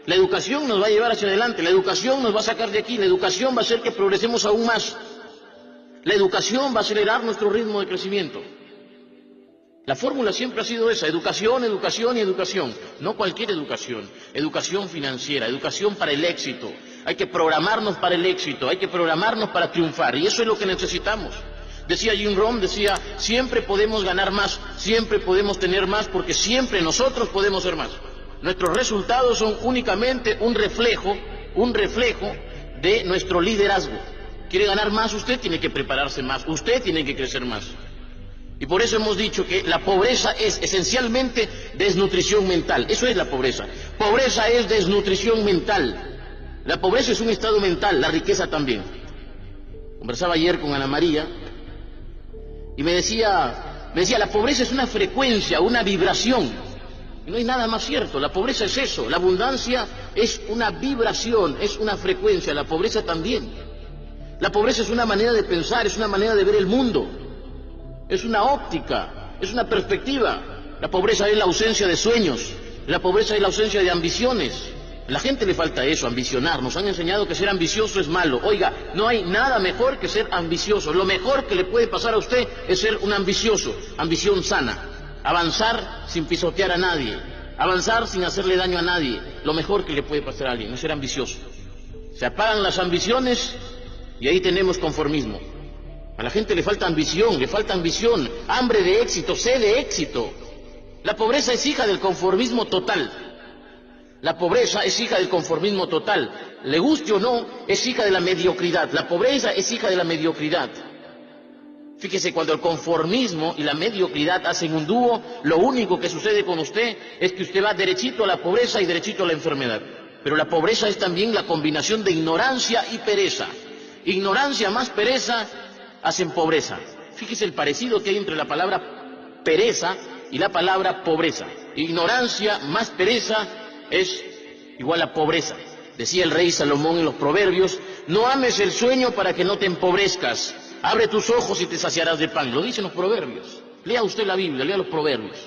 La educación nos va a llevar hacia adelante, la educación nos va a sacar de aquí, la educación va a hacer que progresemos aún más. La educación va a acelerar nuestro ritmo de crecimiento. La fórmula siempre ha sido esa: educación, educación y educación. No cualquier educación, educación financiera, educación para el éxito. Hay que programarnos para el éxito, hay que programarnos para triunfar, y eso es lo que necesitamos. Decía Jim Rohn, decía, siempre podemos ganar más, siempre podemos tener más, porque siempre nosotros podemos ser más. Nuestros resultados son únicamente un reflejo de nuestro liderazgo. ¿Quiere ganar más? Usted tiene que prepararse más, usted tiene que crecer más. Y por eso hemos dicho que la pobreza es esencialmente desnutrición mental. Eso es la pobreza. Pobreza es desnutrición mental. La pobreza es un estado mental, la riqueza también. Conversaba ayer con Ana María y me decía, la pobreza es una frecuencia, una vibración. Y no hay nada más cierto. La pobreza es eso. La abundancia es una vibración, es una frecuencia. La pobreza también. La pobreza es una manera de pensar, es una manera de ver el mundo. Es una óptica, es una perspectiva. La pobreza es la ausencia de sueños. La pobreza es la ausencia de ambiciones. A la gente le falta eso, ambicionar. Nos han enseñado que ser ambicioso es malo. Oiga, no hay nada mejor que ser ambicioso. Lo mejor que le puede pasar a usted es ser un ambicioso. Ambición sana. Avanzar sin pisotear a nadie. Avanzar sin hacerle daño a nadie. Lo mejor que le puede pasar a alguien es ser ambicioso. Se apagan las ambiciones y ahí tenemos conformismo. A la gente le falta ambición, hambre de éxito, sed de éxito. La pobreza es hija del conformismo total. La pobreza es hija del conformismo total. Le guste o no, es hija de la mediocridad. La pobreza es hija de la mediocridad. Fíjese, cuando el conformismo y la mediocridad hacen un dúo, lo único que sucede con usted es que usted va derechito a la pobreza y derechito a la enfermedad. Pero la pobreza es también la combinación de ignorancia y pereza. Ignorancia más pereza hacen pobreza. Fíjese el parecido que hay entre la palabra pereza y la palabra pobreza. Ignorancia más pereza es igual a pobreza. Decía el rey Salomón en los Proverbios, no ames el sueño para que no te empobrezcas. Abre tus ojos y te saciarás de pan. Lo dicen los Proverbios. Lea usted la Biblia, lea los Proverbios.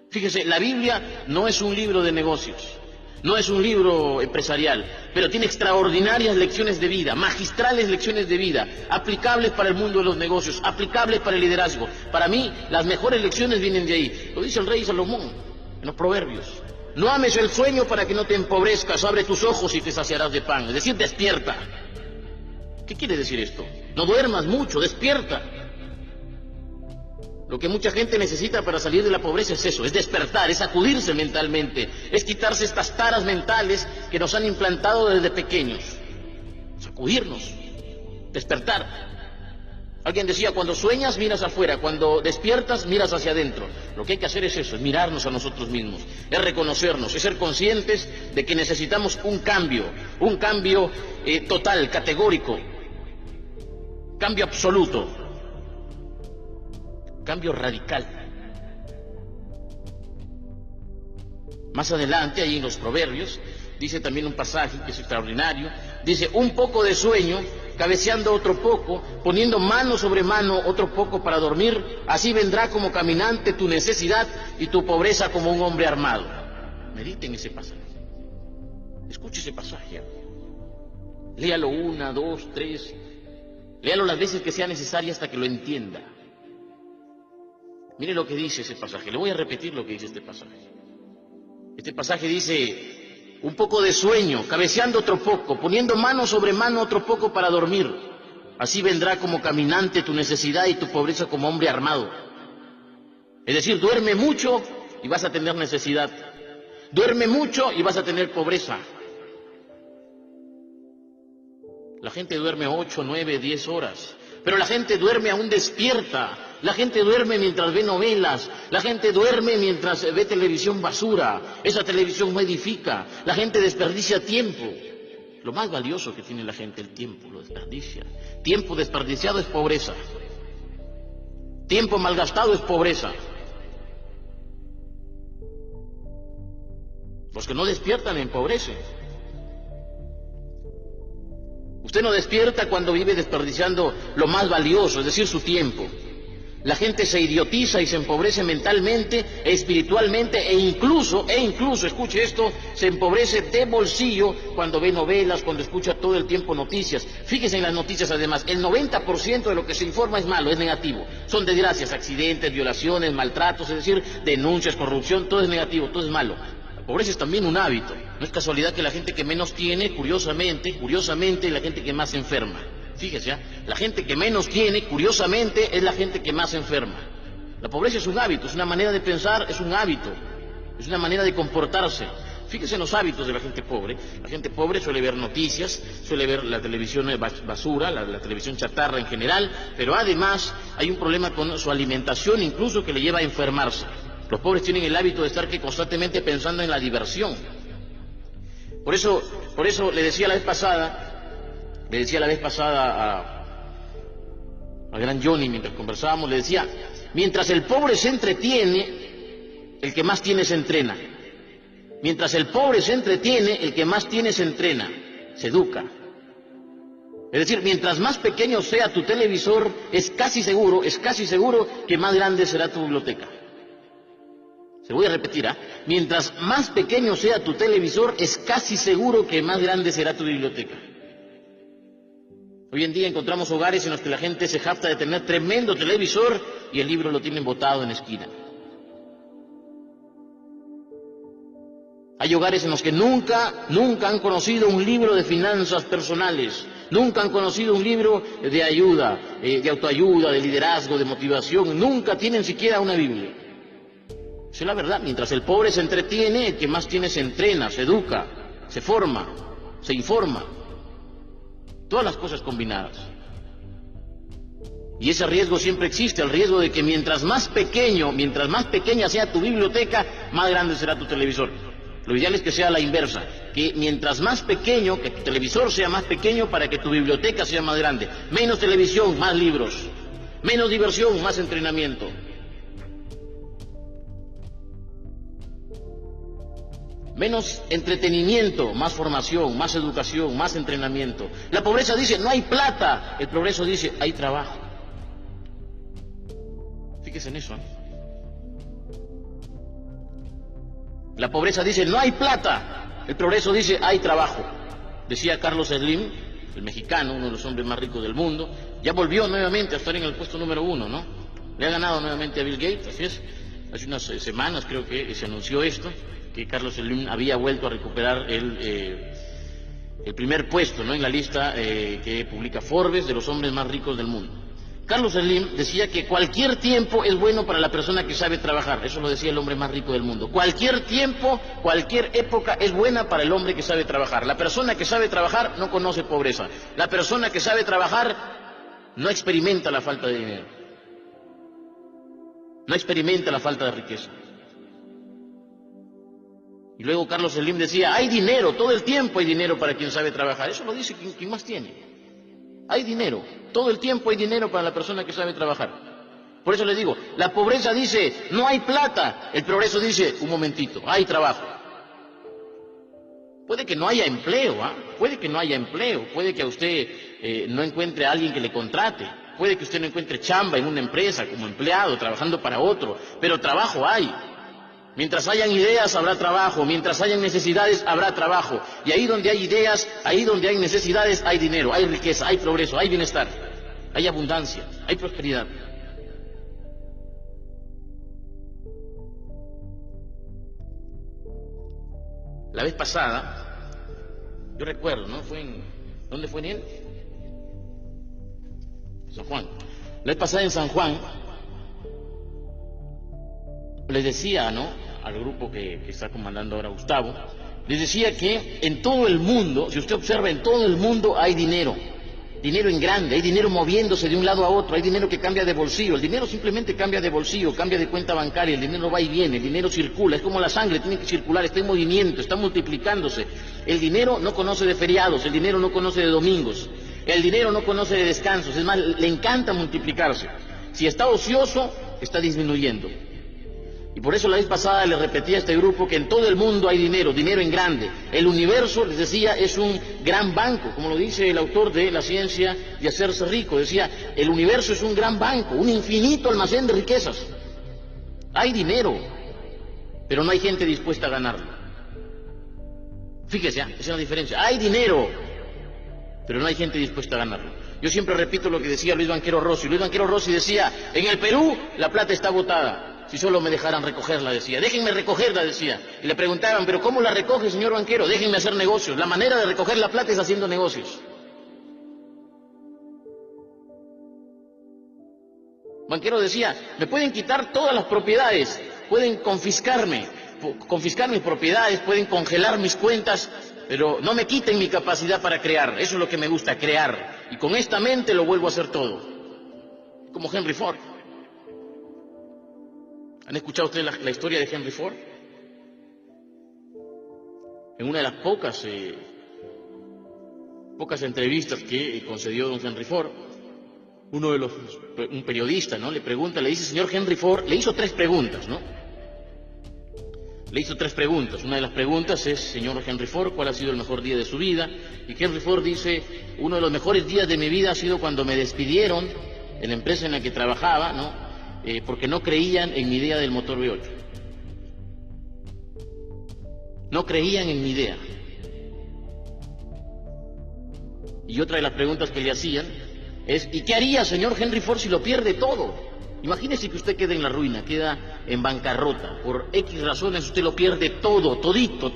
Fíjese, la Biblia no es un libro de negocios, no es un libro empresarial, pero tiene extraordinarias lecciones de vida, magistrales lecciones de vida, aplicables para el mundo de los negocios, aplicables para el liderazgo. Para mí, las mejores lecciones vienen de ahí. Lo dice el rey Salomón en los Proverbios. No ames el sueño para que no te empobrezcas, abre tus ojos y te saciarás de pan. Es decir, despierta. ¿Qué quiere decir esto? No duermas mucho, despierta. Lo que mucha gente necesita para salir de la pobreza es eso, es despertar, es sacudirse mentalmente, es quitarse estas taras mentales que nos han implantado desde pequeños. Sacudirnos, despertar. Alguien decía, cuando sueñas miras afuera, cuando despiertas miras hacia adentro. Lo que hay que hacer es eso, es mirarnos a nosotros mismos, es reconocernos, es ser conscientes de que necesitamos un cambio total, categórico, cambio absoluto, cambio radical. Más adelante, ahí en los Proverbios, dice también un pasaje que es extraordinario, dice, un poco de sueño, cabeceando otro poco, poniendo mano sobre mano otro poco para dormir, así vendrá como caminante tu necesidad y tu pobreza como un hombre armado. Mediten ese pasaje, escuche ese pasaje, léalo 1, 2, 3, léalo las veces que sea necesaria hasta que lo entienda. Mire lo que dice ese pasaje, le voy a repetir lo que dice este pasaje. Este pasaje dice, un poco de sueño, cabeceando otro poco, poniendo mano sobre mano otro poco para dormir. Así vendrá como caminante tu necesidad y tu pobreza como hombre armado. Es decir, duerme mucho y vas a tener necesidad. Duerme mucho y vas a tener pobreza. La gente duerme 8, 9, 10 horas, pero la gente duerme aún despierta. La gente duerme mientras ve novelas, la gente duerme mientras ve televisión basura, esa televisión no edifica, la gente desperdicia tiempo. Lo más valioso que tiene la gente, el tiempo, lo desperdicia. Tiempo desperdiciado es pobreza. Tiempo malgastado es pobreza. Los que no despiertan empobrecen. Usted no despierta cuando vive desperdiciando lo más valioso, es decir, su tiempo. La gente se idiotiza y se empobrece mentalmente, espiritualmente e incluso, escuche esto, se empobrece de bolsillo cuando ve novelas, cuando escucha todo el tiempo noticias. Fíjese en las noticias además, el 90% de lo que se informa es malo, es negativo. Son desgracias, accidentes, violaciones, maltratos, es decir, denuncias, corrupción, todo es negativo, todo es malo. La pobreza es también un hábito. No es casualidad que la gente que menos tiene, curiosamente, es la gente que más se enferma. Fíjese, la gente que menos tiene, curiosamente, es la gente que más se enferma. La pobreza es un hábito, es una manera de pensar, es un hábito, es una manera de comportarse. Fíjese en los hábitos de la gente pobre. La gente pobre suele ver noticias, suele ver la televisión basura, la televisión chatarra en general, pero además hay un problema con su alimentación, incluso que le lleva a enfermarse. Los pobres tienen el hábito de estar constantemente pensando en la diversión. Por eso le decía la vez pasada al gran Johnny, mientras conversábamos, le decía, mientras el pobre se entretiene, el que más tiene se entrena. Mientras el pobre se entretiene, el que más tiene se entrena, se educa. Es decir, mientras más pequeño sea tu televisor, es casi seguro que más grande será tu biblioteca. Se voy a repetir, mientras más pequeño sea tu televisor, es casi seguro que más grande será tu biblioteca. Hoy en día encontramos hogares en los que la gente se jacta de tener tremendo televisor y el libro lo tienen botado en la esquina. Hay hogares en los que nunca han conocido un libro de finanzas personales, nunca han conocido un libro de ayuda, de autoayuda, de liderazgo, de motivación, nunca tienen siquiera una Biblia. Esa es la verdad. Mientras el pobre se entretiene, el que más tiene se entrena, se educa, se forma, se informa. Todas las cosas combinadas. Y ese riesgo siempre existe, el riesgo de que mientras más pequeña sea tu biblioteca, más grande será tu televisor. Lo ideal es que sea la inversa, que mientras más pequeño, que tu televisor sea más pequeño para que tu biblioteca sea más grande. Menos televisión, más libros. Menos diversión, más entrenamiento. Menos entretenimiento, más formación, más educación, más entrenamiento. La pobreza dice, no hay plata. El progreso dice, hay trabajo. Fíjese en eso. La pobreza dice, no hay plata. El progreso dice, hay trabajo. Decía Carlos Slim, el mexicano, uno de los hombres más ricos del mundo, ya volvió nuevamente a estar en el puesto número 1, ¿no? Le ha ganado nuevamente a Bill Gates, así es. Hace unas semanas creo que se anunció esto, que Carlos Slim había vuelto a recuperar el primer puesto, ¿no?, en la lista que publica Forbes de los hombres más ricos del mundo. Carlos Slim decía que cualquier tiempo es bueno para la persona que sabe trabajar. Eso lo decía el hombre más rico del mundo. Cualquier tiempo, cualquier época es buena para el hombre que sabe trabajar. La persona que sabe trabajar no conoce pobreza. La persona que sabe trabajar no experimenta la falta de dinero. No experimenta la falta de riqueza. Y luego Carlos Slim decía, hay dinero, todo el tiempo hay dinero para quien sabe trabajar. Eso lo dice quien más tiene. Hay dinero, todo el tiempo hay dinero para la persona que sabe trabajar. Por eso les digo, la pobreza dice, no hay plata. El progreso dice, un momentito, hay trabajo. Puede que no haya empleo, puede que no haya empleo, puede que a usted no encuentre a alguien que le contrate, puede que usted no encuentre chamba en una empresa como empleado, trabajando para otro, pero trabajo hay. Mientras hayan ideas, habrá trabajo. Mientras hayan necesidades, habrá trabajo. Y ahí donde hay ideas, ahí donde hay necesidades, hay dinero, hay riqueza, hay progreso, hay bienestar, hay abundancia, hay prosperidad. La vez pasada, yo recuerdo, ¿no? ¿Dónde fue en él? San Juan. La vez pasada en San Juan, les decía, ¿no?, al grupo que está comandando ahora Gustavo, les decía que en todo el mundo, si usted observa, en todo el mundo hay dinero en grande, hay dinero moviéndose de un lado a otro, hay dinero que cambia de bolsillo, el dinero simplemente cambia de bolsillo, cambia de cuenta bancaria, el dinero va y viene, el dinero circula, es como la sangre, tiene que circular, está en movimiento, está multiplicándose. El dinero no conoce de feriados, el dinero no conoce de domingos, el dinero no conoce de descansos, es más, le encanta multiplicarse. Si está ocioso, está disminuyendo. Y por eso la vez pasada le repetí a este grupo que en todo el mundo hay dinero, dinero en grande. El universo, les decía, es un gran banco, como lo dice el autor de La ciencia de hacerse rico. Decía, el universo es un gran banco, un infinito almacén de riquezas. Hay dinero, pero no hay gente dispuesta a ganarlo. Fíjese, esa es la diferencia. Hay dinero, pero no hay gente dispuesta a ganarlo. Yo siempre repito lo que decía Luis Banquero Rossi. Luis Banquero Rossi decía, en el Perú la plata está botada. Si solo me dejaran recogerla, decía. Déjenme recogerla, decía. Y le preguntaban, ¿pero cómo la recoge, señor banquero? Déjenme hacer negocios. La manera de recoger la plata es haciendo negocios. Banquero decía, me pueden quitar todas las propiedades, pueden confiscar mis propiedades, pueden congelar mis cuentas, pero no me quiten mi capacidad para crear. Eso es lo que me gusta, crear. Y con esta mente lo vuelvo a hacer todo. Como Henry Ford. ¿Han escuchado ustedes la historia de Henry Ford? En una de las pocas entrevistas que concedió don Henry Ford, un periodista, ¿no?, le pregunta, le dice, señor Henry Ford, le hizo 3 preguntas, ¿no? Le hizo 3 preguntas. Una de las preguntas es, señor Henry Ford, ¿cuál ha sido el mejor día de su vida? Y Henry Ford dice, uno de los mejores días de mi vida ha sido cuando me despidieron de la empresa en la que trabajaba, ¿no?, porque no creían en mi idea del motor V8. No creían en mi idea. Y otra de las preguntas que le hacían es, ¿y qué haría, señor Henry Ford, si lo pierde todo? Imagínese que usted queda en la ruina, queda en bancarrota. Por X razones usted lo pierde todo, todito,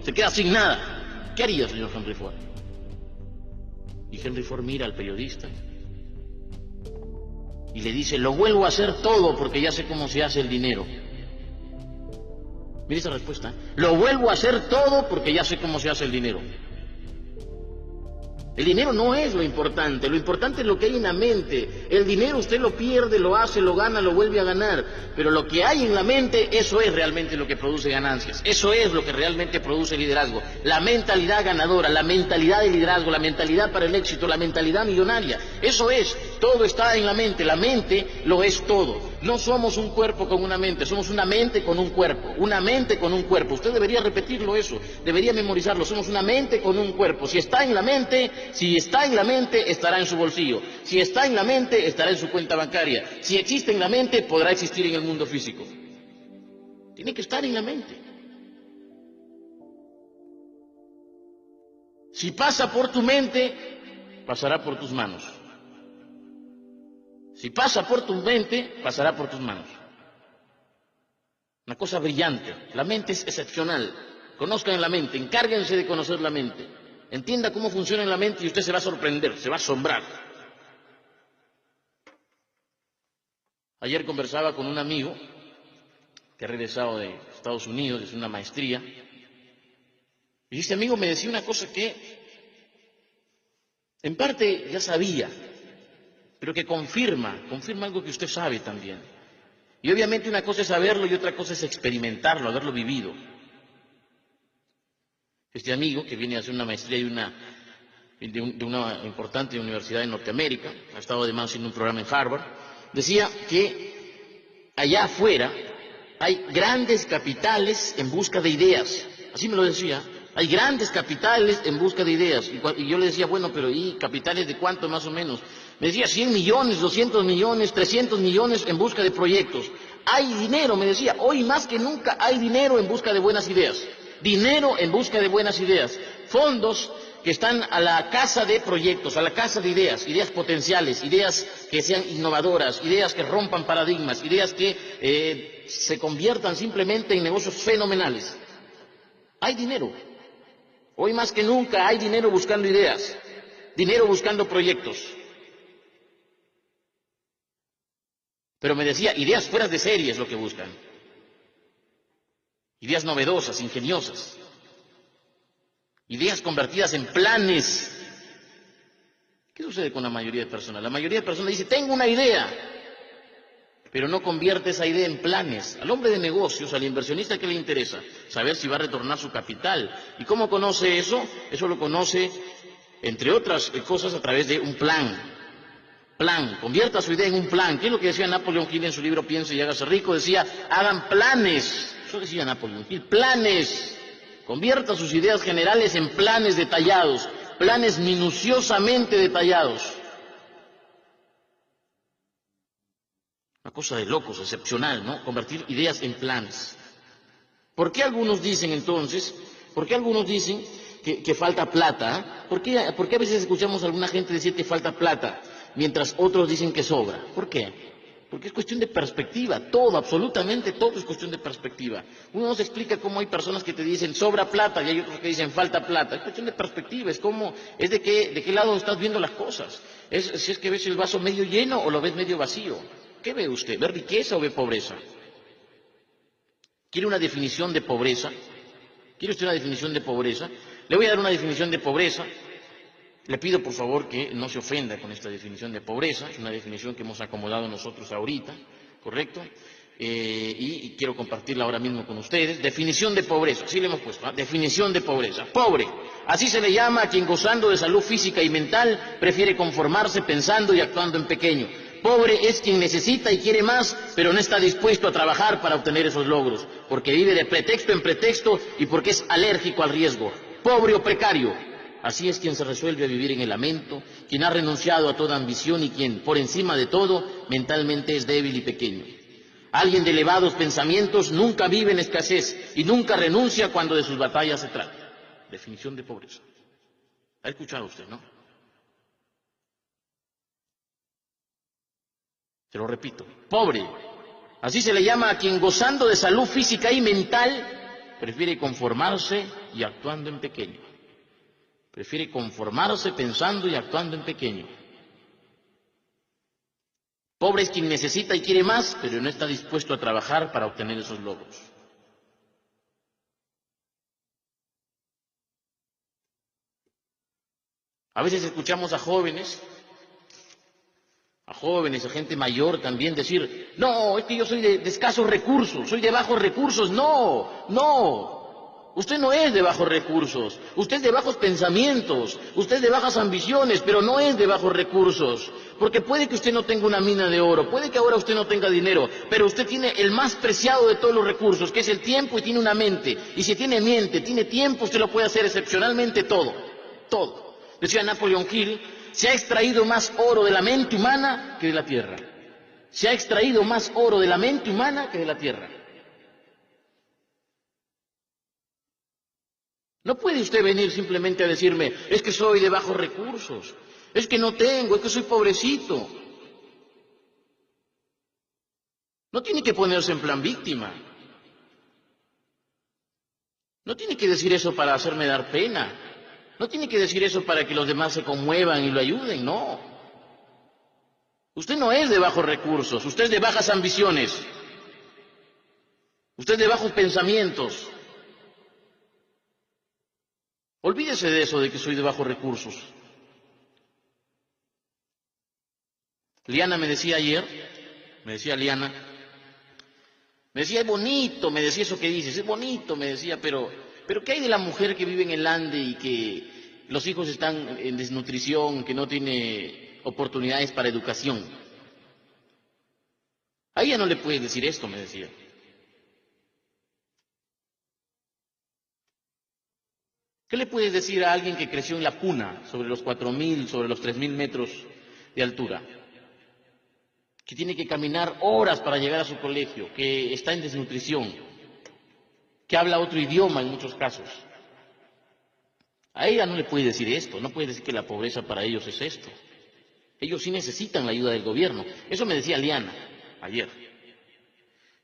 se queda sin nada. ¿Qué haría, señor Henry Ford? Y Henry Ford mira al periodista y le dice, lo vuelvo a hacer todo porque ya sé cómo se hace el dinero. Mire esa respuesta. Lo vuelvo a hacer todo porque ya sé cómo se hace el dinero. El dinero no es lo importante es lo que hay en la mente. El dinero usted lo pierde, lo hace, lo gana, lo vuelve a ganar. Pero lo que hay en la mente, eso es realmente lo que produce ganancias. Eso es lo que realmente produce liderazgo. La mentalidad ganadora, la mentalidad de liderazgo, la mentalidad para el éxito, la mentalidad millonaria. Eso es, todo está en la mente lo es todo. No somos un cuerpo con una mente, somos una mente con un cuerpo. Una mente con un cuerpo. Usted debería repetirlo eso, debería memorizarlo. Somos una mente con un cuerpo. Si está en la mente, estará en su bolsillo. Si está en la mente, estará en su cuenta bancaria. Si existe en la mente, podrá existir en el mundo físico. Tiene que estar en la mente. Si pasa por tu mente, pasará por tus manos. Si pasa por tu mente, pasará por tus manos. Una cosa brillante. La mente es excepcional. Conozcan la mente, encárguense de conocer la mente. Entienda cómo funciona en la mente y usted se va a sorprender, se va a asombrar. Ayer conversaba con un amigo que ha regresado de Estados Unidos, de una maestría, y este amigo me decía una cosa que en parte ya sabía, pero que confirma algo que usted sabe también. Y obviamente una cosa es saberlo y otra cosa es experimentarlo, haberlo vivido. Este amigo, que viene a hacer una maestría de una importante universidad en Norteamérica, ha estado además haciendo un programa en Harvard, decía que allá afuera hay grandes capitales en busca de ideas. Así me lo decía. Hay grandes capitales en busca de ideas. Y yo le decía, bueno, pero ¿y capitales de cuánto más o menos? Me decía 100 millones, 200 millones, 300 millones en busca de proyectos. Hay dinero, me decía, hoy más que nunca hay dinero en busca de buenas ideas. Dinero en busca de buenas ideas. Fondos que están a la caza de proyectos, a la caza de ideas, ideas potenciales, ideas que sean innovadoras, ideas que rompan paradigmas, ideas que se conviertan simplemente en negocios fenomenales. Hay dinero. Hoy más que nunca hay dinero buscando ideas, dinero buscando proyectos. Pero me decía, ideas fuera de serie es lo que buscan. Ideas novedosas, ingeniosas. Ideas convertidas en planes. ¿Qué sucede con la mayoría de personas? La mayoría de personas dice, tengo una idea, pero no convierte esa idea en planes. Al hombre de negocios, al inversionista, ¿qué le interesa? Saber si va a retornar su capital. ¿Y cómo conoce eso? Eso lo conoce, entre otras cosas, a través de un plan. Plan, convierta su idea en un plan. ¿Qué es lo que decía Napoleón Hill en su libro Piense y hágase rico? Decía, hagan planes. Eso decía Napoleón Hill, planes. Convierta sus ideas generales en planes detallados, planes minuciosamente detallados. Una cosa de locos, excepcional, ¿no? Convertir ideas en planes. ¿Por qué algunos dicen entonces, que falta plata? ¿Por qué a veces escuchamos a alguna gente decir que falta plata, mientras otros dicen que sobra? ¿Por qué? Porque es cuestión de perspectiva, todo, absolutamente todo es cuestión de perspectiva. Uno nos explica cómo hay personas que te dicen sobra plata y hay otros que dicen falta plata. Es cuestión de perspectiva, es de qué lado estás viendo las cosas. Si es que ves el vaso medio lleno o lo ves medio vacío. ¿Qué ve usted? ¿Ve riqueza o ve pobreza? ¿Quiere una definición de pobreza? ¿Quiere usted una definición de pobreza? Le voy a dar una definición de pobreza. Le pido por favor que no se ofenda con esta definición de pobreza. Es una definición que hemos acomodado nosotros ahorita, ¿correcto? Y quiero compartirla ahora mismo con ustedes. Definición de pobreza, así le hemos puesto, ¿eh? Definición de pobreza. Pobre, así se le llama a quien gozando de salud física y mental prefiere conformarse pensando y actuando en pequeño. Pobre es quien necesita y quiere más, pero no está dispuesto a trabajar para obtener esos logros, porque vive de pretexto en pretexto y porque es alérgico al riesgo. Pobre o precario, así es quien se resuelve a vivir en el lamento, quien ha renunciado a toda ambición y quien, por encima de todo, mentalmente es débil y pequeño. Alguien de elevados pensamientos nunca vive en escasez y nunca renuncia cuando de sus batallas se trata. Definición de pobreza. ¿Ha escuchado usted, no? Se lo repito, pobre. Así se le llama a quien gozando de salud física y mental prefiere conformarse y actuando en pequeño. Prefiere conformarse pensando y actuando en pequeño. Pobre es quien necesita y quiere más, pero no está dispuesto a trabajar para obtener esos logros. A veces escuchamos a jóvenes, a gente mayor también decir, no, es que yo soy de escasos recursos, soy de bajos recursos. No, usted no es de bajos recursos, usted es de bajos pensamientos, usted es de bajas ambiciones, pero no es de bajos recursos, porque puede que usted no tenga una mina de oro, puede que ahora usted no tenga dinero, pero usted tiene el más preciado de todos los recursos, que es el tiempo, y tiene una mente, y si tiene mente, tiene tiempo, usted lo puede hacer excepcionalmente todo, todo. Decía Napoleón Hill, se ha extraído más oro de la mente humana que de la tierra. Se ha extraído más oro de la mente humana que de la tierra. No puede usted venir simplemente a decirme, es que soy de bajos recursos, es que no tengo, es que soy pobrecito. No tiene que ponerse en plan víctima. No tiene que decir eso para hacerme dar pena. No tiene que decir eso para que los demás se conmuevan y lo ayuden, no. Usted no es de bajos recursos, usted es de bajas ambiciones. Usted es de bajos pensamientos. Olvídese de eso de que soy de bajos recursos. Liana me decía ayer, Liana, me decía, es bonito, me decía eso que dices, es bonito, me decía, pero ¿qué hay de la mujer que vive en el Ande y que los hijos están en desnutrición, que no tiene oportunidades para educación? A ella no le puedes decir esto, me decía. ¿Qué le puedes decir a alguien que creció en la Puna, sobre los 4.000, sobre los 3.000 metros de altura? Que tiene que caminar horas para llegar a su colegio, que está en desnutrición, que habla otro idioma en muchos casos. A ella no le puede decir esto, no puede decir que la pobreza para ellos es esto. Ellos sí necesitan la ayuda del gobierno. Eso me decía Liana ayer.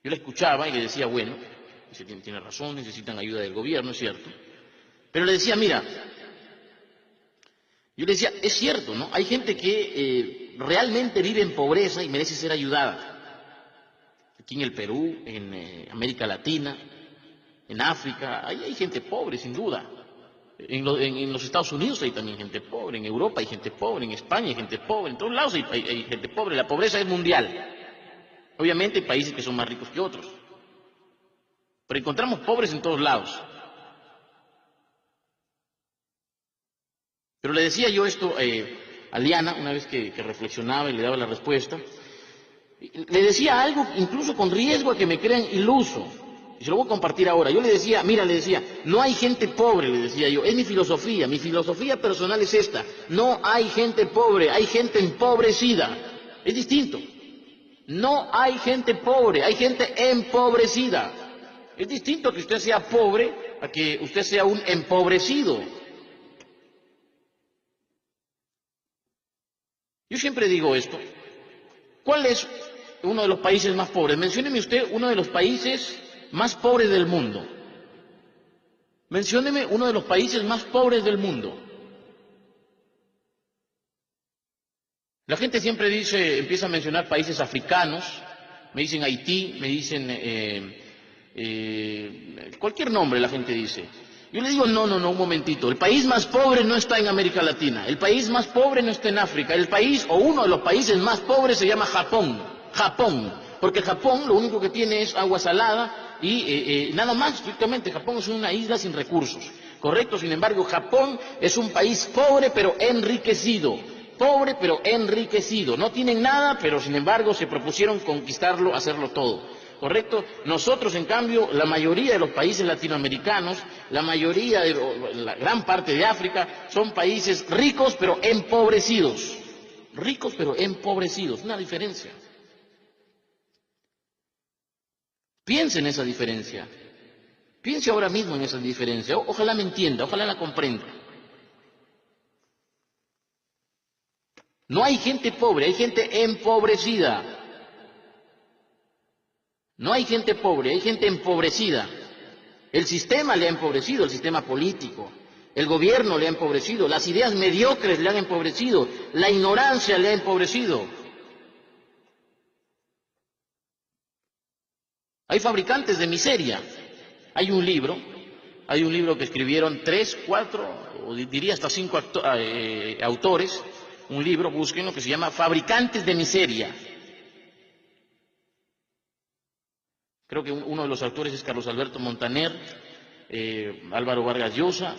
Yo la escuchaba y le decía, bueno, tiene razón, necesitan ayuda del gobierno, es cierto. Pero le decía, mira, yo le decía, es cierto, ¿no? Hay gente que realmente vive en pobreza y merece ser ayudada. Aquí en el Perú, en América Latina, en África, ahí hay gente pobre, sin duda. En los Estados Unidos hay también gente pobre, en Europa hay gente pobre, en España hay gente pobre, en todos lados hay gente pobre. La pobreza es mundial. Obviamente hay países que son más ricos que otros, pero encontramos pobres en todos lados. Pero le decía yo esto a Liana, una vez que reflexionaba y le daba la respuesta. Le decía algo incluso con riesgo a que me crean iluso. Y se lo voy a compartir ahora. Yo le decía, mira, le decía, no hay gente pobre, le decía yo. Es mi filosofía personal es esta. No hay gente pobre, hay gente empobrecida. Es distinto. No hay gente pobre, hay gente empobrecida. Es distinto que usted sea pobre a que usted sea un empobrecido. Yo siempre digo esto. ¿Cuál es uno de los países más pobres? Mencióneme usted uno de los países más pobres del mundo. Mencióneme uno de los países más pobres del mundo. La gente siempre dice, empieza a mencionar países africanos, me dicen Haití, me dicen cualquier nombre la gente dice. Yo le digo, no, un momentito, el país más pobre no está en América Latina, el país más pobre no está en África, el país o uno de los países más pobres se llama Japón, porque Japón lo único que tiene es agua salada y nada más, estrictamente, Japón es una isla sin recursos, ¿correcto? Sin embargo, Japón es un país pobre pero enriquecido. Pobre pero enriquecido, no tienen nada, pero sin embargo se propusieron conquistarlo, hacerlo todo, ¿correcto? Nosotros, en cambio, la mayoría de los países latinoamericanos, la gran parte de África, son países ricos pero empobrecidos, una diferencia. Piense en esa diferencia, piense ahora mismo en esa diferencia, ojalá me entienda, ojalá la comprenda. No hay gente pobre, hay gente empobrecida. No hay gente pobre, hay gente empobrecida. El sistema le ha empobrecido, el sistema político. El gobierno le ha empobrecido, las ideas mediocres le han empobrecido, la ignorancia le ha empobrecido. Hay fabricantes de miseria. Hay un libro que escribieron 3, 4, o diría hasta 5 autores. Un libro, búsquenlo, que se llama Fabricantes de Miseria. Creo que uno de los autores es Carlos Alberto Montaner, Álvaro Vargas Llosa.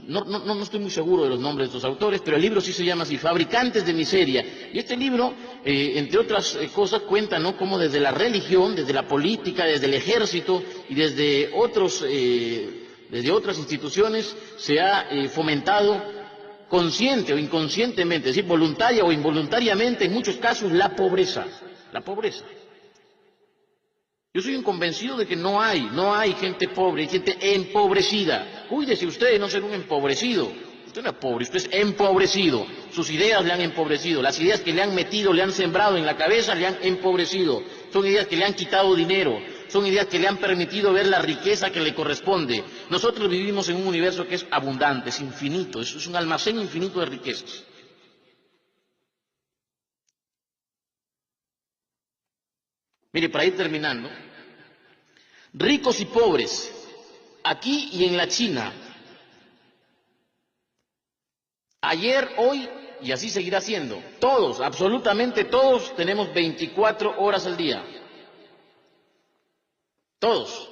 No estoy muy seguro de los nombres de estos autores, pero el libro sí se llama así, Fabricantes de Miseria. Y este libro, entre otras cosas, cuenta, ¿no?, cómo desde la religión, desde la política, desde el ejército y desde otras instituciones se ha fomentado consciente o inconscientemente, es decir, voluntaria o involuntariamente, en muchos casos, la pobreza. Yo soy un convencido de que no hay gente pobre, hay gente empobrecida. Cuídese usted de no ser un empobrecido. Usted no es pobre, usted es empobrecido. Sus ideas le han empobrecido, las ideas que le han metido, le han sembrado en la cabeza, le han empobrecido. Son ideas que le han quitado dinero, son ideas que le han permitido ver la riqueza que le corresponde. Nosotros vivimos en un universo que es abundante, es infinito, es un almacén infinito de riquezas. Mire, para ir terminando, ricos y pobres, aquí y en la China, ayer, hoy y así seguirá siendo, todos, absolutamente todos, tenemos 24 horas al día. Todos.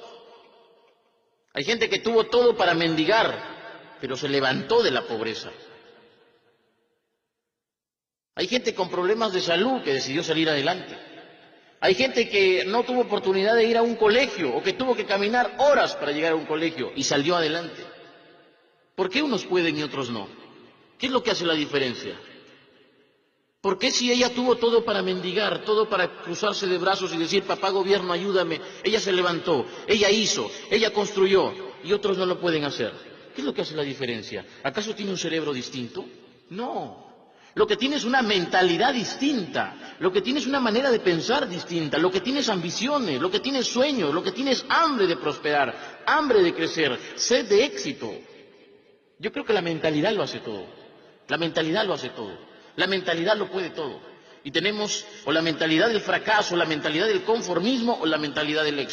Hay gente que tuvo todo para mendigar, pero se levantó de la pobreza. Hay gente con problemas de salud que decidió salir adelante. Hay gente que no tuvo oportunidad de ir a un colegio o que tuvo que caminar horas para llegar a un colegio y salió adelante. ¿Por qué unos pueden y otros no? ¿Qué es lo que hace la diferencia? ¿Por qué si ella tuvo todo para mendigar, todo para cruzarse de brazos y decir, papá gobierno, ayúdame? Ella se levantó, ella hizo, ella construyó y otros no lo pueden hacer. ¿Qué es lo que hace la diferencia? ¿Acaso tiene un cerebro distinto? No. Lo que tiene es una mentalidad distinta, lo que tiene es una manera de pensar distinta, lo que tiene es ambiciones, lo que tiene es sueños, lo que tiene es hambre de prosperar, hambre de crecer, sed de éxito. Yo creo que la mentalidad lo hace todo. La mentalidad lo hace todo. La mentalidad lo puede todo. Y tenemos o la mentalidad del fracaso, la mentalidad del conformismo o la mentalidad del éxito.